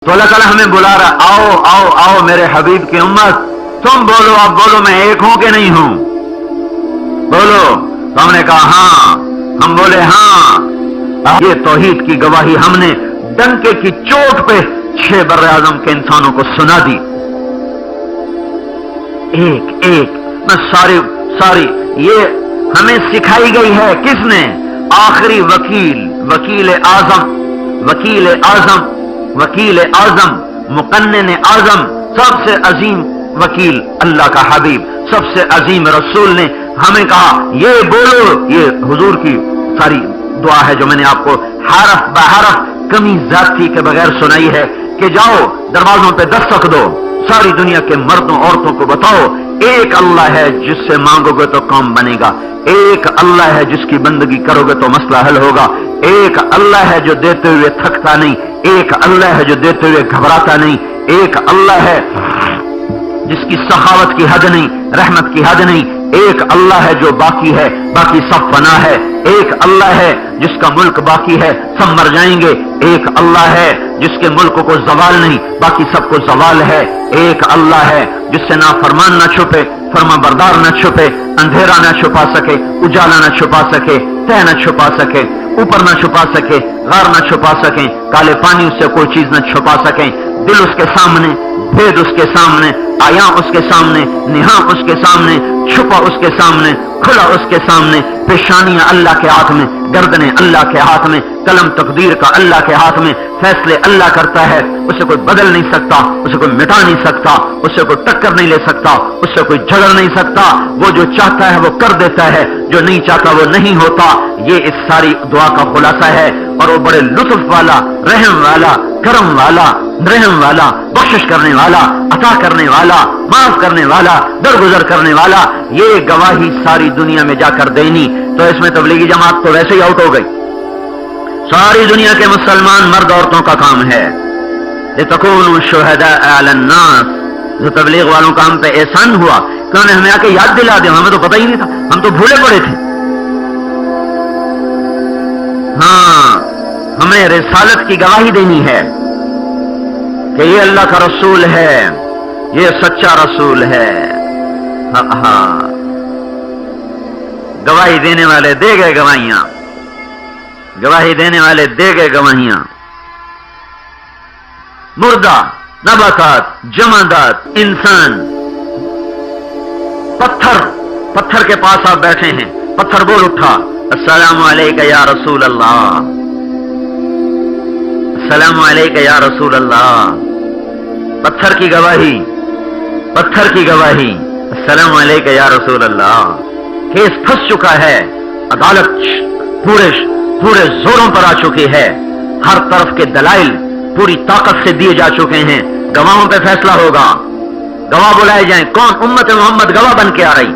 تو اللہ تعالیٰ ہمیں بلا رہا، آؤ آؤ آؤ میرے حبیب کی امت، تم بولو، اب بولو میں ایک ہوں کہ نہیں ہوں، بولو۔ تو ہم نے کہا ہاں، ہم بولے ہاں۔ یہ توحید کی گواہی ہم نے ڈنکے کی چوٹ پہ 6 بر اعظم کے انسانوں کو سنا دی، ایک ایک میں ساری یہ ہمیں سکھائی گئی ہے کس نے؟ آخری وکیل اعظم مقنن اعظم، سب سے عظیم وکیل اللہ کا حبیب، سب سے عظیم رسول نے ہمیں کہا یہ بولو۔ یہ حضور کی ساری دعا ہے جو میں نے آپ کو حرف بحرف کمی زیادتی کے بغیر سنائی ہے کہ جاؤ دروازوں پہ دستک دو، ساری دنیا کے مردوں عورتوں کو بتاؤ ایک اللہ ہے جس سے مانگو گے تو کام بنے گا، ایک اللہ ہے جس کی بندگی کرو گے تو مسئلہ حل ہوگا، ایک اللہ ہے جو دیتے ہوئے تھکتا نہیں، ایک اللہ ہے جو دیتے ہوئے گھبراتا نہیں، ایک اللہ ہے جس کی سخاوت کی حد نہیں، رحمت کی حد نہیں، ایک اللہ ہے جو باقی ہے، باقی سب فنا ہے، ایک اللہ ہے جس کا ملک باقی ہے، سب مر جائیں گے، ایک اللہ ہے جس کے ملک کو زوال نہیں، باقی سب کو زوال ہے، ایک اللہ ہے جس سے نافرمان نہ چھپے، فرما بردار نہ چھپے، اندھیرا نہ چھپا سکے، اجالا نہ چھپا سکے، تہ نہ چھپا سکے، اوپر نہ چھپا سکے، غار نہ چھپا سکیں، کالے پانی سے کوئی چیز نہ چھپا سکیں، دل اس کے سامنے، بھید اس کے سامنے، آیاں اس کے سامنے، نہاں اس کے سامنے، چھپا اس کے سامنے، کھلا اس کے سامنے، پیشانیاں اللہ کے ہاتھ میں، گردنیں اللہ کے ہاتھ میں، قلم تقدیر کا اللہ کے ہاتھ میں، فیصلے اللہ کرتا ہے، اسے کوئی بدل نہیں سکتا، اسے کوئی مٹا نہیں سکتا، اسے کوئی ٹکر نہیں لے سکتا، اس سے کوئی جھگڑ نہیں سکتا، وہ جو چاہتا ہے وہ کر دیتا ہے، جو نہیں چاہتا وہ نہیں ہوتا۔ یہ اس ساری دعا کا خلاصہ ہے، اور وہ بڑے لطف والا، رحم والا، کرم والا، رحم والا، بخشش کرنے والا، عطا کرنے والا، معاف کرنے والا، درگزر کرنے والا، یہ گواہی ساری دنیا میں جا کر دینی۔ تو اس میں تبلیغی جماعت تو ویسے ہی آؤٹ ہو گئی، ساری دنیا کے مسلمان مرد عورتوں کا کام ہے لِتَكُونُوا شُهَدَاءَ عَلَى النَّاسِ۔ جو تبلیغ والوں کا ہم پہ احسان ہوا کہ انہوں نے ہمیں آ کے یاد دلا دیا، ہمیں تو پتہ ہی نہیں تھا، ہم تو بھولے پڑے تھے۔ ہاں، ہمیں رسالت کی گواہی دینی ہے کہ یہ اللہ کا رسول ہے، یہ سچا رسول ہے۔ ہاں، گواہی دینے والے دے گئے گواہیاں، گواہی دینے والے دے گئے گواہیاں۔ مردہ، نباتات، جمادات، انسان، پتھر کے پاس آپ بیٹھے ہیں، پتھر بول اٹھا السلام علیکہ یا رسول اللہ، السلام علیکہ یا رسول اللہ۔ پتھر کی گواہی، پتھر کی گواہی، السلام علیکہ یا رسول اللہ۔ کیس پھنس چکا ہے، عدالت پورے زوروں پر آ چکی ہے، ہر طرف کے دلائل پوری طاقت سے دیے جا چکے ہیں، گواہوں پہ فیصلہ ہوگا، گواہ بلائے جائیں، کون؟ امت محمد گواہ بن کے آ رہی۔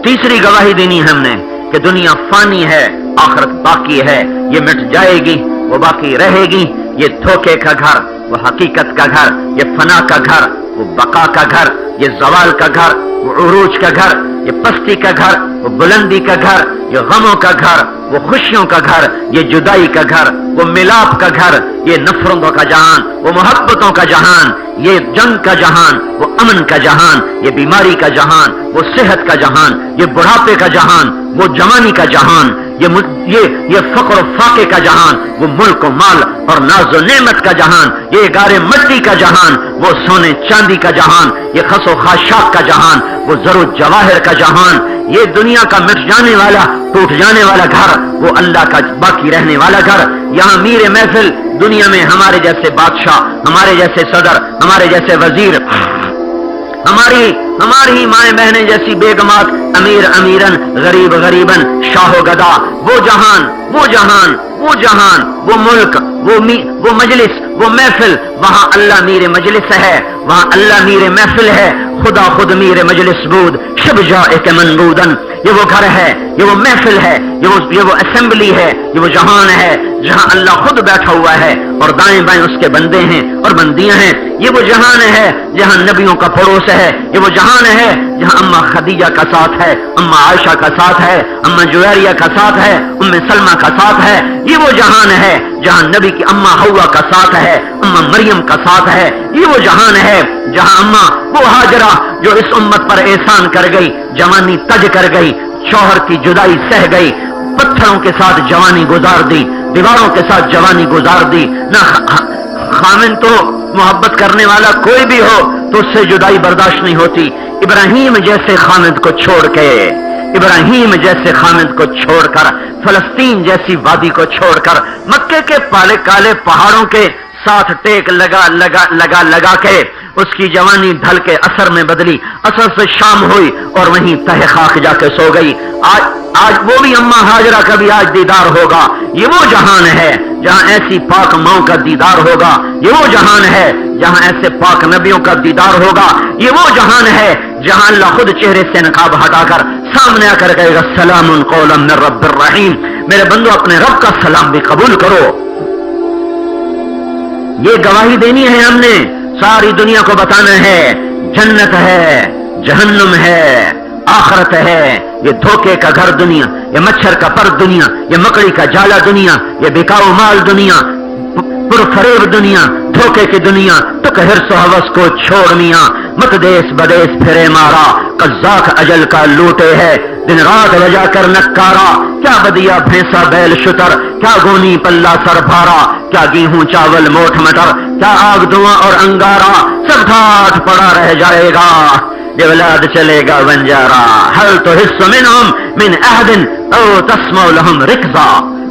تیسری گواہی دینی ہے ہم نے کہ دنیا فانی ہے، آخرت باقی ہے، یہ مٹ جائے گی، وہ باقی رہے گی، یہ دھوکے کا گھر، وہ حقیقت کا گھر، یہ فنا کا گھر، وہ بقا کا گھر، یہ زوال کا گھر، وہ عروج کا گھر، یہ پستی کا گھر، وہ بلندی کا گھر، یہ غموں کا گھر، وہ خوشیوں کا گھر، یہ جدائی کا گھر، وہ ملاپ کا گھر، یہ نفرتوں کا جہان، وہ محبتوں کا جہان، یہ جنگ کا جہان، وہ امن کا جہان، یہ بیماری کا جہان، وہ صحت کا جہان، یہ بڑھاپے کا جہان، وہ جوانی کا جہان، یہ فقر و فاقے کا جہان، وہ ملک و مال اور ناز و نعمت کا جہان، یہ گارے مٹی کا جہان، وہ سونے چاندی کا جہان، یہ خس و خاشاک کا جہان، وہ زر و جواہر کا جہان، یہ دنیا کا مٹ جانے والا، ٹوٹ جانے والا گھر، وہ اللہ کا باقی رہنے والا گھر۔ یہاں میر محفل دنیا میں ہمارے جیسے بادشاہ، ہمارے جیسے صدر، ہمارے جیسے وزیر، ہماری مائیں بہنیں جیسی بیگمات، امیر امیرن، غریب غریبن، شاہ و گدا، وہ جہان، وہ ملک، وہ مجلس، وہ محفل، وہاں اللہ میر مجلس ہے، وہاں اللہ میر محفل ہے، خدا خود میر مجلس بود، شب جائے کہ منبودن، یہ وہ گھر ہے، یہ وہ محفل ہے، یہ وہ اسمبلی ہے، یہ وہ جہان ہے جہاں اللہ خود بیٹھا ہوا ہے اور دائیں بائیں اس کے بندے ہیں اور بندیاں ہیں۔ یہ وہ جہان ہے جہاں نبیوں کا پڑوس ہے، یہ وہ جہان ہے جہاں اماں خدیجہ کا ساتھ ہے، اماں عائشہ کا ساتھ ہے، اماں جویریہ کا ساتھ ہے، ام سلمہ کا ساتھ ہے۔ یہ وہ جہان ہے جہاں نبی کی اماں حوا کا ساتھ ہے، اماں مریم کا ساتھ ہے۔ یہ وہ جہان ہے جہاں اماں وہ ہاجرہ جو اس امت پر احسان کر گئی، جوانی تج کر گئی، شوہر کی جدائی سہ گئی، پتھروں کے ساتھ جوانی گزار دی، دیواروں کے ساتھ جوانی گزار دی۔ نہ خامن تو محبت کرنے والا کوئی بھی ہو تو اس سے جدائی برداشت نہیں ہوتی۔ ابراہیم جیسے خامد کو چھوڑ کے، ابراہیم جیسے خامد کو چھوڑ کر، فلسطین جیسی وادی کو چھوڑ کر، مکے کے پالے کالے پہاڑوں کے ساتھ ٹیک لگا کے اس کی جوانی ڈھل کے اثر میں بدلی، اثر سے شام ہوئی اور وہیں تہ خاک جا کے سو گئی۔ آج وہ بھی اماں ہاجرہ کا بھی آج دیدار ہوگا۔ یہ وہ جہان ہے جہاں ایسی پاک ماؤں کا دیدار ہوگا، یہ وہ جہان ہے جہاں ایسے پاک نبیوں کا دیدار ہوگا، یہ وہ جہان ہے جہاں اللہ خود چہرے سے نقاب ہٹا کر سامنے آ کر کہے گا سلام قولا من رب الرحیم۔ میرے بندو اپنے رب کا سلام بھی قبول کرو۔ یہ گواہی دینی ہے ہم نے، ساری دنیا کو بتانا ہے جنت ہے، جہنم ہے، آخرت ہے، یہ دھوکے کا گھر دنیا، یہ مچھر کا پر دنیا، یہ مکڑی کا جالا دنیا، یہ بکاؤ مال دنیا، پرفریب دنیا، دھوکے کی دنیا۔ تو کہ حرص و ہوس کو چھوڑ میاں، مت دیس بدیس پھرے مارا، قزاق اجل کا لوٹے ہے، دن رات بجا کر نکارا، کیا بدیا بھینسا بیل شتر، کیا گونی پلہ سر بھارا، کیا گیہوں چاول موٹھ مٹر، کیا آگ دھواں اور انگارا، سب ٹھاٹ پڑا رہ جائے گا، جولاد چلے گا بنجارا، ہل تو حص منہم من عہد او تسمع لہم رکزا۔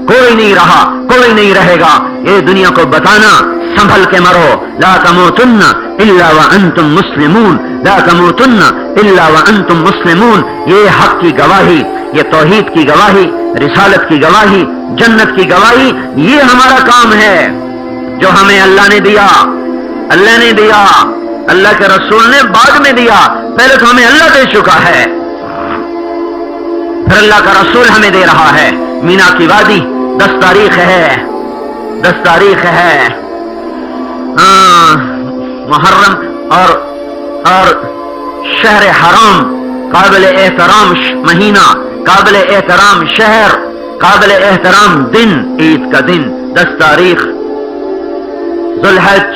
کوئی نہیں رہا، کوئی نہیں رہے گا۔ یہ دنیا کو بتانا سنبھل کے مرو، لا تموتن الا وانتم مسلمون، لا تموتن الا وانتم مسلمون۔ یہ حق کی گواہی، یہ توحید کی گواہی، رسالت کی گواہی، جنت کی گواہی، یہ ہمارا کام ہے جو ہمیں اللہ نے دیا۔ اللہ نے دیا، اللہ کے رسول نے بعد میں دیا، پہلے تو ہمیں اللہ دے چکا ہے، پھر اللہ کا رسول ہمیں دے رہا ہے۔ مینا کی وادی 10 تاریخ ہے، 10 تاریخ ہے محرم اور شہر حرام، قابل احترام مہینہ، قابل احترام شہر، قابل احترام دن، عید کا دن 10 تاریخ ذوالحج۔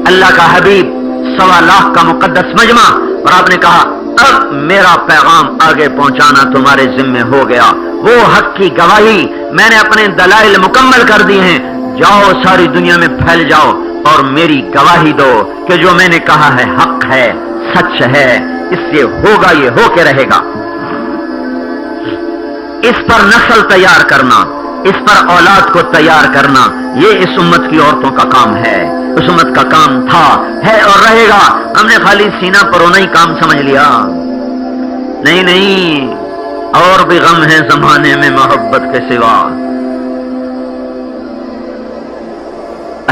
اللہ کا حبیب 1.25 لاکھ کا مقدس مجمع، اور آپ نے کہا اب میرا پیغام آگے پہنچانا تمہارے ذمہ ہو گیا۔ وہ حق کی گواہی میں نے اپنے دلائل مکمل کر دی ہیں، جاؤ ساری دنیا میں پھیل جاؤ اور میری گواہی دو کہ جو میں نے کہا ہے حق ہے، سچ ہے، اس سے ہوگا، یہ ہو کے رہے گا۔ اس پر نسل تیار کرنا، اس پر اولاد کو تیار کرنا، یہ اس امت کی عورتوں کا کام ہے، اس امت کا کام تھا، ہے اور رہے گا۔ ہم نے خالی سینہ پرونا ہی کام سمجھ لیا، نہیں نہیں، اور بھی غم ہے زمانے میں محبت کے سوا۔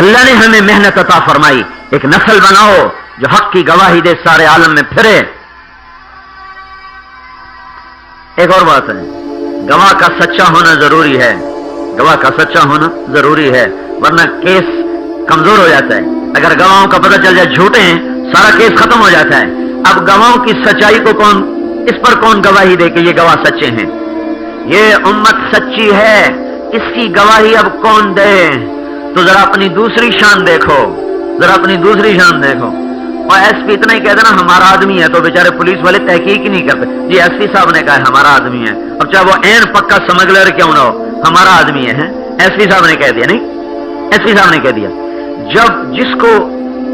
اللہ نے ہمیں محنت عطا فرمائی، ایک نسل بناؤ جو حق کی گواہی دے، سارے عالم میں پھرے۔ ایک اور بات ہے، گواہ کا سچا ہونا ضروری ہے، گواہ کا سچا ہونا ضروری ہے، ورنہ کیس کمزور ہو جاتا ہے۔ اگر گواہوں کا پتہ چل جائے جھوٹے ہیں، سارا کیس ختم ہو جاتا ہے۔ اب گواہوں کی سچائی کو اس پر کون گواہی دے کہ یہ گواہ سچے ہیں؟ یہ امت سچی ہے، اس کی گواہی اب کون دے؟ تو ذرا اپنی دوسری شان دیکھو، ذرا اپنی دوسری شان دیکھو۔ اور ایس پی اتنا ہی کہہ دینا ہمارا آدمی ہے، تو بیچارے پولیس والے تحقیق ہی نہیں کرتے، جی ایس پی صاحب نے کہا ہے ہمارا آدمی ہے، اور چاہے وہ عین پکا سمگلر کیوں نہ ہو، ہمارا آدمی ہے۔ ایس پی صاحب نے کہہ دیا، نہیں ایس پی صاحب نے کہہ دیا۔ جب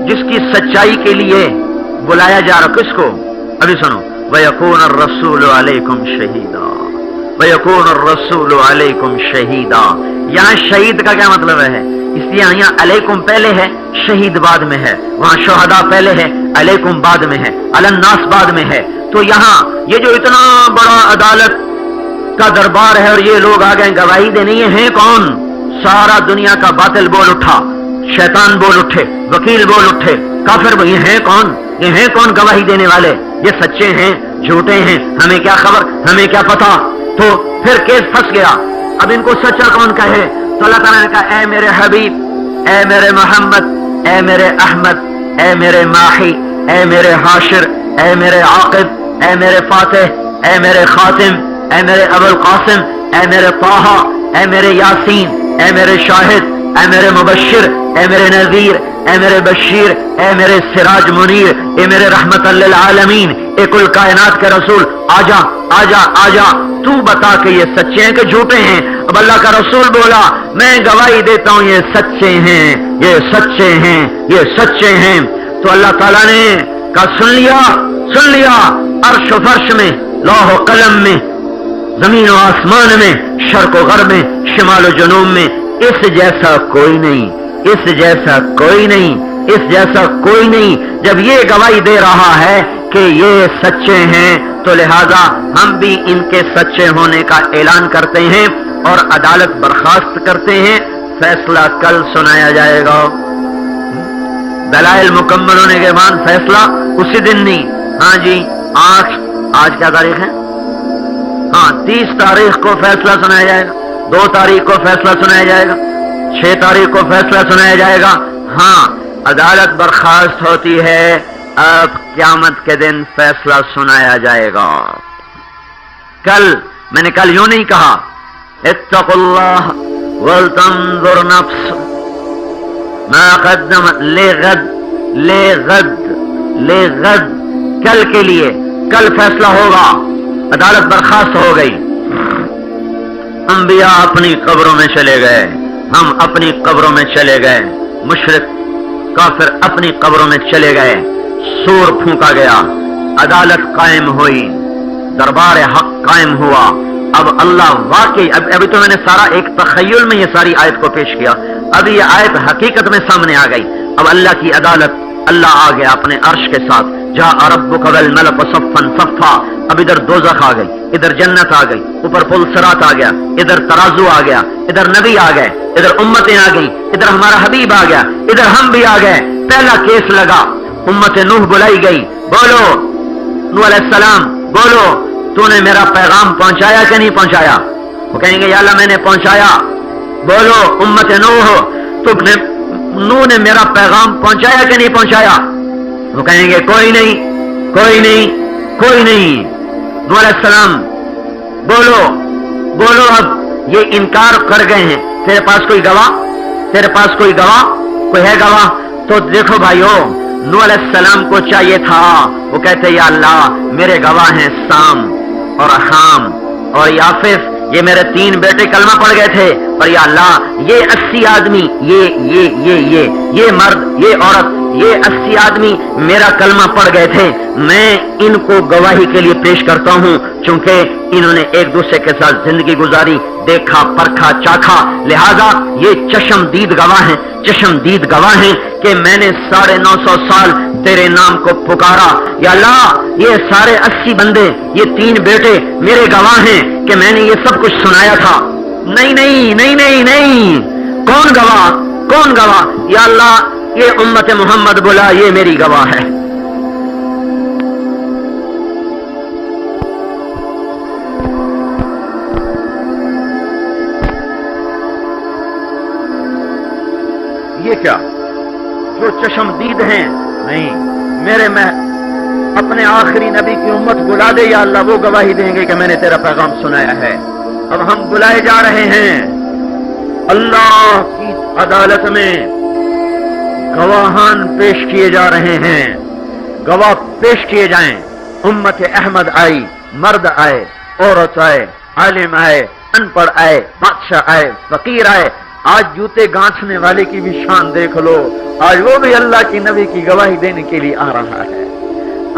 جس کی سچائی کے لیے بلایا جا رہا، کس کو؟ ابھی سنو، وَيَكُونَ الرَّسُولُ عَلَيْكُمْ شَهِيدًا، وَيَكُونَ الرَّسُولُ عَلَيْكُمْ شَهِيدًا۔ یہاں شہید کا کیا مطلب ہے؟ اس لیے یہاں علیکم پہلے ہے، شہید بعد میں ہے، وہاں شہداء پہلے ہے، علیکم بعد میں ہے، علی الناس بعد میں ہے۔ تو یہاں یہ جو اتنا بڑا عدالت کا دربار ہے اور یہ لوگ آ گئے گواہی دینے، یہ ہیں کون؟ سارا دنیا کا باطل بول اٹھا، شیطان بول اٹھے، وکیل بول اٹھے، کافر، یہ ہیں کون؟ یہ ہیں کون گواہی دینے والے؟ یہ سچے ہیں جھوٹے ہیں ہمیں کیا خبر، ہمیں کیا پتا؟ تو پھر کیس پھنس گیا، اب ان کو سچا کون کہے؟ تو اللہ تعالیٰ نے کہا اے میرے حبیب، اے میرے محمد، اے میرے احمد، اے میرے ماحی، اے میرے حاشر، اے میرے عاقب، اے میرے فاتح، اے میرے خاتم، اے میرے ابو القاسم، اے میرے طہ، اے میرے یاسین، اے میرے شاہد، اے میرے مبشر، اے میرے نذیر، اے میرے بشیر، اے میرے سراج منیر، اے میرے رحمت للعالمین، اے کل کائنات کے رسول، آجا آجا آجا، تو بتا کہ یہ سچے ہیں کہ جھوٹے ہیں؟ اب اللہ کا رسول بولا میں گواہی دیتا ہوں یہ سچے ہیں، یہ سچے ہیں، یہ سچے ہیں۔ تو اللہ تعالیٰ نے کہا سن لیا، عرش و فرش میں، لوح و قلم میں، زمین و آسمان میں، شرق و غرب میں، شمال و جنوب میں، اس جیسا کوئی نہیں، اس جیسا کوئی نہیں، اس جیسا کوئی نہیں۔ جب یہ گواہی دے رہا ہے کہ یہ سچے ہیں تو لہذا ہم بھی ان کے سچے ہونے کا اعلان کرتے ہیں اور عدالت برخاست کرتے ہیں، فیصلہ کل سنایا جائے گا۔ دلائل مکمل ہونے کے بعد فیصلہ اسی دن نہیں، ہاں جی آج کیا تاریخ ہے؟ 30 تاریخ کو فیصلہ سنایا جائے گا، 2 تاریخ کو فیصلہ سنایا جائے گا، 6 تاریخ کو فیصلہ سنایا جائے گا۔ عدالت برخاست ہوتی ہے، اب قیامت کے دن فیصلہ سنایا جائے گا۔ کل میں نے کل یوں نہیں کہا اتقوا اللہ ولتنظر نفس ما قدمت لغد، کل کے لیے، کل فیصلہ ہوگا، عدالت برخاست ہو گئی۔ انبیاء اپنی قبروں میں چلے گئے، ہم اپنی قبروں میں چلے گئے، مشرک کافر اپنی قبروں میں چلے گئے، سور پھونکا گیا، عدالت قائم ہوئی، دربار حق قائم ہوا۔ اب اللہ واقعی ابھی تو میں نے سارا ایک تخیل میں یہ ساری آیت کو پیش کیا، اب یہ آیت حقیقت میں سامنے آ گئی۔ اب اللہ کی عدالت، اللہ آ گیا اپنے عرش کے ساتھ، جاء ربک والملک صفا صفا، اب ادھر دوزخ آ گئی، ادھر جنت آ گئی، اوپر پل صراط آ گیا، ادھر ترازو آ گیا، ادھر نبی آ گئے، ادھر امتیں آ گئی، ادھر ہمارا حبیب آ گیا، ادھر ہم بھی آ گئے۔ پہلا کیس لگا، امت نوح بلائی گئی، بولو نوح علیہ السلام، بولو تو نے میرا پیغام پہنچایا کہ نہیں پہنچایا؟ وہ کہیں گے یا اللہ میں نے پہنچایا۔ بولو امت نوح، نوح نے میرا پیغام پہنچایا کہ نہیں پہنچایا؟ وہ کہیں گے کوئی نہیں، کوئی نہیں، کوئی نہیں۔ نوح علیہ السلام بولو اب یہ انکار کر گئے ہیں، تیرے پاس کوئی گواہ؟ تیرے پاس کوئی گواہ؟ کوئی ہے گواہ؟ تو دیکھو بھائیو، نوح علیہ السلام کو چاہیے تھا وہ کہتے یا اللہ میرے گواہ ہیں سام اور حام اور یافس، یہ میرے 3 بیٹے کلمہ پڑھ گئے تھے، اور یا اللہ یہ 80 آدمی، یہ مرد، یہ عورت، یہ 80 آدمی میرا کلمہ پڑھ گئے تھے، میں ان کو گواہی کے لیے پیش کرتا ہوں، چونکہ انہوں نے ایک دوسرے کے ساتھ زندگی گزاری، دیکھا پرکھا چاکھا، لہذا یہ چشمدید گواہ ہیں کہ میں نے 950 سال تیرے نام کو پکارا، یا اللہ یہ سارے 80 بندے، یہ 3 بیٹے میرے گواہ ہیں کہ میں نے یہ سب کچھ سنایا تھا۔ نہیں، کون گواہ؟ یا اللہ یہ امت محمد بولا یہ میری گواہ ہے۔ یہ کیا جو چشمدید ہیں؟ نہیں، میں اپنے آخری نبی کی امت بلا دے یا اللہ، وہ گواہی دیں گے کہ میں نے تیرا پیغام سنایا ہے۔ اب ہم بلائے جا رہے ہیں اللہ کی عدالت میں، گواہان پیش کیے جا رہے ہیں، گواہ پیش کیے جائیں۔ امت احمد آئی، مرد آئے، عورت آئے، عالم آئے، ان پڑھ آئے، بادشاہ آئے، فقیر آئے۔ آج جوتے گانٹھنے والے کی بھی شان دیکھ لو، آج وہ بھی اللہ کی نبی کی گواہی دینے کے لیے آ رہا ہے۔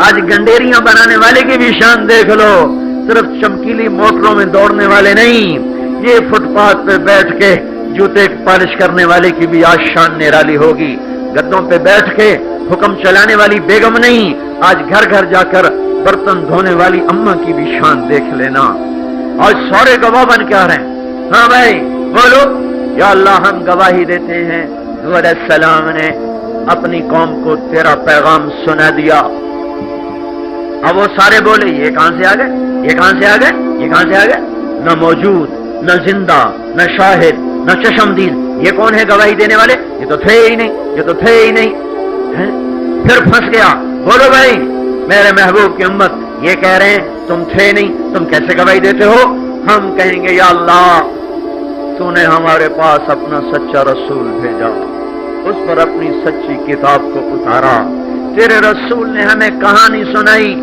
آج گنڈیریاں بنانے والے کی بھی شان دیکھ لو، صرف چمکیلی موٹروں میں دوڑنے والے نہیں، یہ فٹ پاتھ پہ بیٹھ کے جوتے پالش کرنے والے کی بھی آج شان نرالی ہوگی۔ گدوں پہ بیٹھ کے حکم چلانے والی بیگم نہیں، آج گھر گھر جا کر برتن دھونے والی اماں کی بھی شان دیکھ لینا۔ آج سارے گواہ بن کے آ رہے ہیں۔ ہاں بھائی بولو یا اللہ ہم گواہی دیتے ہیں نوح علیہ السلام نے اپنی قوم کو تیرا پیغام سنا دیا۔ اب وہ سارے بولے یہ کہاں سے آ گئے، یہ کہاں سے آ گئے، یہ کہاں سے آ گئے؟ نہ موجود، نہ زندہ، نہ شاہد، نہ چشمدید، یہ کون ہے گواہی دینے والے؟ یہ تو تھے ہی نہیں، یہ تو تھے ہی نہیں۔ پھر پھنس گیا، بولو بھائی میرے محبوب کی امت یہ کہہ رہے ہیں تم تھے نہیں، تم کیسے گواہی دیتے ہو؟ ہم کہیں گے یا اللہ تو نے ہمارے پاس اپنا سچا رسول بھیجا، اس پر اپنی سچی کتاب کو اتارا، تیرے رسول نے ہمیں کہانی سنائی۔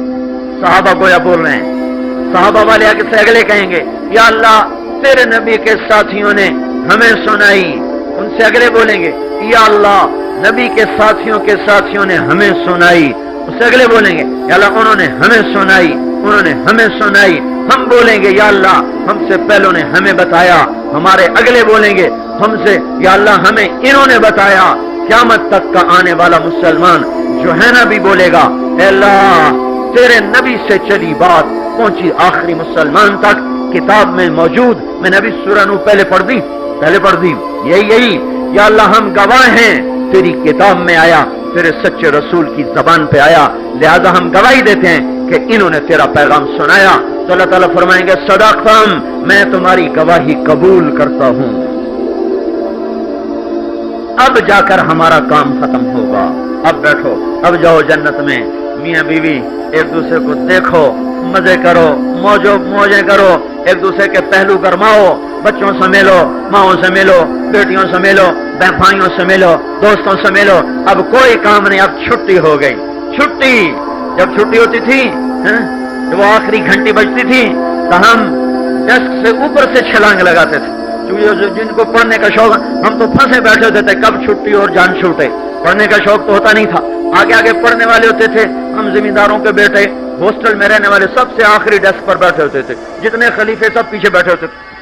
صحابہ گویا بول رہے ہیں، صحابہ والے آگے سے اگلے کہیں گے یا اللہ تیرے نبی کے ساتھیوں نے ہمیں سنائی، ان سے اگلے بولیں گے یا اللہ نبی کے ساتھیوں نے ہمیں سنائی، اس سے اگلے بولیں گے یا اللہ انہوں نے ہمیں سنائی، انہوں نے ہمیں سنائی۔ ہم بولیں گے یا اللہ ہم سے پہلوں نے ہمیں بتایا، ہمارے اگلے بولیں گے ہم سے یا اللہ ہمیں انہوں نے بتایا۔ قیامت تک کا آنے والا مسلمان جو ہے نا بھی بولے گا اے اللہ تیرے نبی سے چلی بات پہنچی آخری مسلمان تک، کتاب میں موجود، میں نے ابھی سورہ نوح پہلے پڑھ دی، یہی یا اللہ ہم گواہ ہیں تیری کتاب میں آیا، تیرے سچے رسول کی زبان پہ آیا، لہذا ہم گواہی دیتے ہیں کہ انہوں نے تیرا پیغام سنایا۔ تو اللہ تعالیٰ فرمائیں گے صدقتم، میں تمہاری گواہی قبول کرتا ہوں، اب جا کر ہمارا کام ختم ہوگا، اب بیٹھو، اب جاؤ جنت میں میاں بیوی ایک دوسرے کو دیکھو، مزے کرو، موجیں کرو، ایک دوسرے کے پہلو گرماؤ، بچوں سے ملو، ماؤں سے ملو، بیٹیوں سے ملو، بہن بھائیوں سے ملو، دوستوں سے ملو۔ اب کوئی کام نہیں، اب چھٹی ہو گئی۔ چھٹی جب چھٹی ہوتی تھی جب وہ آخری گھنٹی بجتی تھی تو ہم ڈیسک سے اوپر سے چھلانگ لگاتے تھے، کیونکہ جن کو پڑھنے کا شوق، ہم تو پھنسے بیٹھے ہوتے تھے کب چھٹی اور جان چھوٹے، پڑھنے کا شوق تو ہوتا نہیں تھا، آگے پڑھنے والے ہوتے تھے، ہم زمینداروں کے بیٹے ہاسٹل میں رہنے والے سب سے آخری ڈیسک پر بیٹھے ہوتے تھے، جتنے خلیفے سب پیچھے بیٹھے ہوتے تھے،